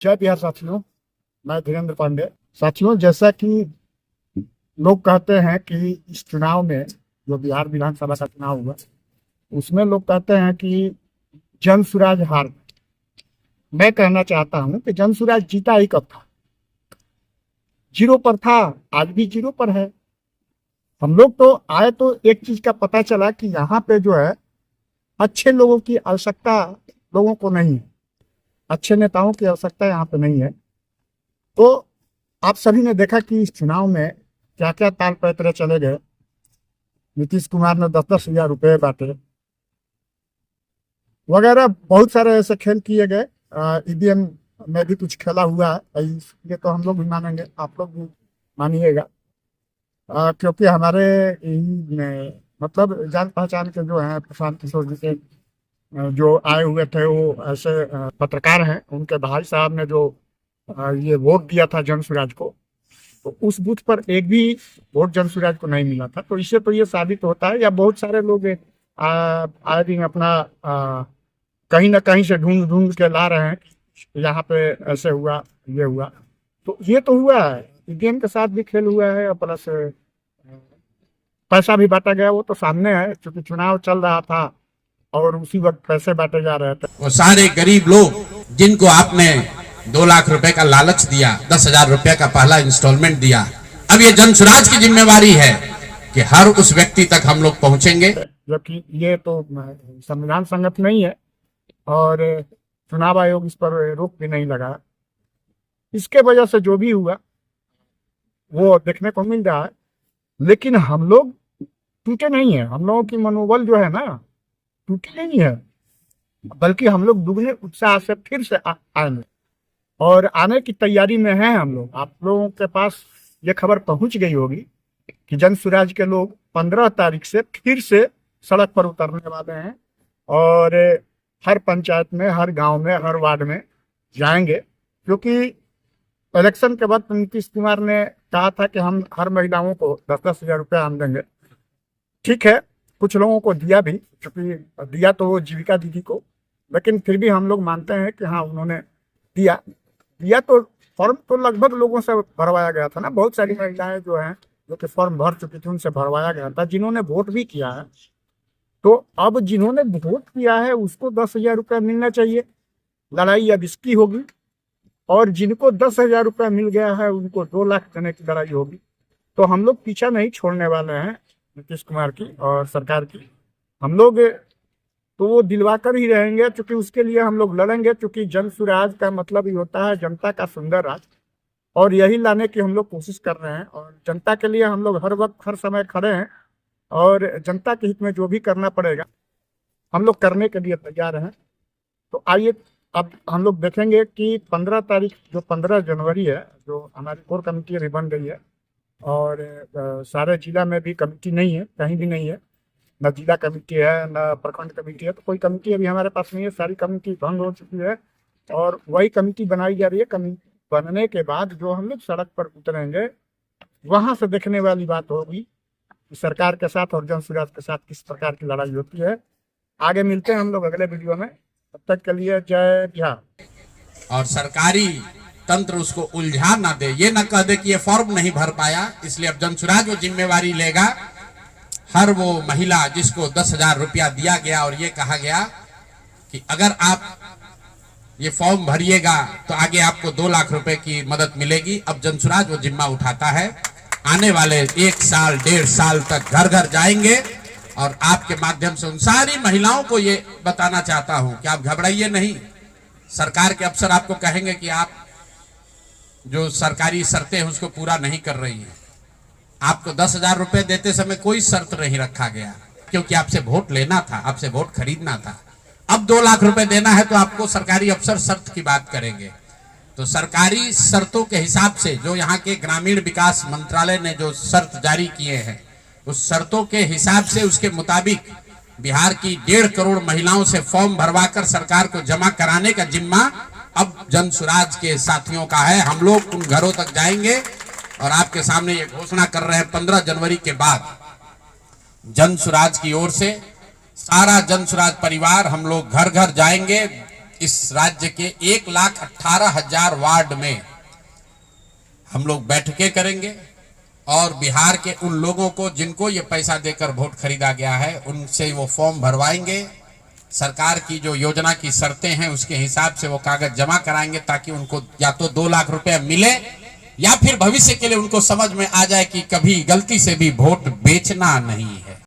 जय बिहार साथियों। मैं धीरेन्द्र पांडे। साथियों, जैसा कि लोग कहते हैं कि इस चुनाव में जो बिहार विधानसभा का चुनाव हुआ उसमें लोग कहते हैं कि जनसुराज हार गया। मैं कहना चाहता हूं कि जनसुराज जीता ही कब था? जीरो पर था, आज भी जीरो पर है। हम लोग तो आए तो एक चीज का पता चला कि यहाँ पे जो है अच्छे लोगों की आवश्यकता लोगों को नहीं है, अच्छे नेताओं की आवश्यकता यहाँ पे नहीं है। तो आप सभी ने देखा कि इस चुनाव में क्या क्या ताल पैतरे चले गए। नीतीश कुमार ने 10-10 हजार रुपये बांटे वगैरह, बहुत सारे ऐसे खेल किए गए। ईवीएम में भी कुछ खेला हुआ है, इसलिए तो हम लोग भी मानेंगे, आप लोग भी मानिएगा। क्योंकि हमारे यही मतलब जान पहचान के जो हैं प्रशांत किशोर जी के जो आए हुए थे वो ऐसे पत्रकार हैं, उनके भाई साहब ने जो ये वोट दिया था जनसुराज को, तो उस बूथ पर एक भी वोट जनसुराज को नहीं मिला था। तो इससे तो ये साबित होता है, या बहुत सारे लोग आए दिन अपना कहीं ना कहीं से ढूंढ ढूंढ के ला रहे हैं कि यहाँ पे ऐसे हुआ, ये हुआ। तो ये तो हुआ है, ईवीएम के साथ भी खेल हुआ है, और प्लस पैसा भी बांटा गया, वो तो सामने है, क्योंकि चुनाव चल रहा था और उसी वक्त पैसे बांटे जा रहे थे। वो सारे गरीब लोग जिनको आपने 2 लाख रुपए का लालच दिया, 10,000 रुपए का पहला इंस्टॉलमेंट दिया, अब ये जनसुराज की जिम्मेवारी है कि हर उस व्यक्ति तक हम लोग पहुंचेंगे। जबकि ये तो संविधान संगत नहीं है और चुनाव आयोग इस पर रोक भी नहीं लगा। इसके वजह से जो भी हुआ वो देखने को मिल रहा है। लेकिन हम लोग टूटे नहीं है, हम लोगों की मनोबल जो है ना टूटे नहीं है, बल्कि हम लोग दुगने उत्साह से फिर से आएंगे और आने की तैयारी में हैं हम लोग। आप लोगों के पास ये खबर पहुंच गई होगी कि जनसुराज के लोग 15 तारीख से फिर से सड़क पर उतरने वाले हैं और हर पंचायत में, हर गांव में, हर वार्ड में जाएंगे। क्योंकि इलेक्शन के बाद नीतीश कुमार ने कहा था कि हम हर महिलाओं को 10-10 हजार रुपये हम देंगे। ठीक है, कुछ लोगों को दिया भी, क्योंकि दिया तो वो जीविका दीदी को, लेकिन फिर भी हम लोग मानते हैं कि हाँ उन्होंने दिया तो फॉर्म तो लगभग लोगों से भरवाया गया था ना। बहुत सारी महिलाएं जो हैं जो कि फॉर्म भर चुकी थी, उनसे भरवाया गया था, जिन्होंने वोट भी किया है। तो अब जिन्होंने वोट किया है उसको 10 हजार रुपये मिलना चाहिए। लड़ाई अब इसकी होगी, और जिनको 10 हजार रुपये मिल गया है उनको 2 लाख देने की लड़ाई होगी। तो हम लोग पीछा नहीं छोड़ने वाले हैं नीतीश कुमार की और सरकार की। हम लोग तो वो दिलवा कर ही रहेंगे, क्योंकि उसके लिए हम लोग लड़ेंगे। क्योंकि जनसुराज का मतलब ही होता है जनता का सुंदर राज, और यही लाने की हम लोग कोशिश कर रहे हैं। और जनता के लिए हम लोग हर वक्त हर समय खड़े हैं, और जनता के हित में जो भी करना पड़ेगा हम लोग करने के लिए तैयार हैं। तो आइए अब हम लोग देखेंगे कि 15 तारीख जो 15 जनवरी है, जो हमारी कोर कमेटी अभी बन गई है, और सारे जिला में भी कमेटी नहीं है, कहीं भी नहीं है, न जिला कमेटी है न प्रखंड कमेटी है। तो कोई कमेटी अभी हमारे पास नहीं है, सारी कमेटी भंग हो चुकी है और वही कमेटी बनाई जा रही है। कमेटी बनने के बाद जो हम लोग सड़क पर उतरेंगे, वहां से देखने वाली बात होगी कि सरकार के साथ और जनसुराज के साथ किस प्रकार की लड़ाई होती है। आगे मिलते हैं हम लोग अगले वीडियो में, तब तक के लिए जय बिहार। और सरकारी तंत्र उसको उलझा ना दे, ये ना कह दे कि ये फॉर्म नहीं भर पाया, इसलिए अब जनसुराज वो जिम्मेवारी लेगा। हर वो महिला जिसको 10,000 रुपया दिया गया और ये कहा गया कि अगर आप ये फॉर्म भरिएगा तो आगे आपको 2 लाख रुपए की मदद मिलेगी, अब जनसुराज वो जिम्मा उठाता है। आने वाले 1 साल 1.5 साल तक घर घर जाएंगे और आपके माध्यम से उन सारी महिलाओं को ये बताना चाहता हूं कि आप घबराइए नहीं। सरकार के अफसर आपको कहेंगे कि आप जो सरकारी शर्तें हैं उसको पूरा नहीं कर रही हैं। आपको 10,000 रुपए देते समय कोई शर्त नहीं रखा गया, क्योंकि आपसे वोट लेना था, आपसे वोट खरीदना था। अब 2 लाख रुपए देना है तो आपको सरकारी अफसर शर्त की बात करेंगे। तो सरकारी शर्तों के हिसाब से जो यहाँ के ग्रामीण विकास मंत्रालय ने जो शर्त जारी किए हैं, उस शर्तों के हिसाब से उसके मुताबिक बिहार की 1.5 करोड़ महिलाओं से फॉर्म भरवाकर सरकार को जमा कराने का जिम्मा अब जनसुराज के साथियों का है। हम लोग उन घरों तक जाएंगे और आपके सामने ये घोषणा कर रहे हैं, 15 जनवरी के बाद जनसुराज की ओर से सारा जनसुराज परिवार हम लोग घर घर जाएंगे इस राज्य के 1,18,000 वार्ड में हम लोग बैठकें करेंगे और बिहार के उन लोगों को जिनको ये पैसा देकर वोट खरीदा गया है उनसे वो फॉर्म भरवाएंगे। सरकार की जो योजना की शर्तें हैं उसके हिसाब से वो कागज जमा कराएंगे ताकि उनको या तो 2 लाख रुपए मिले या फिर भविष्य के लिए उनको समझ में आ जाए कि कभी गलती से भी वोट बेचना नहीं है।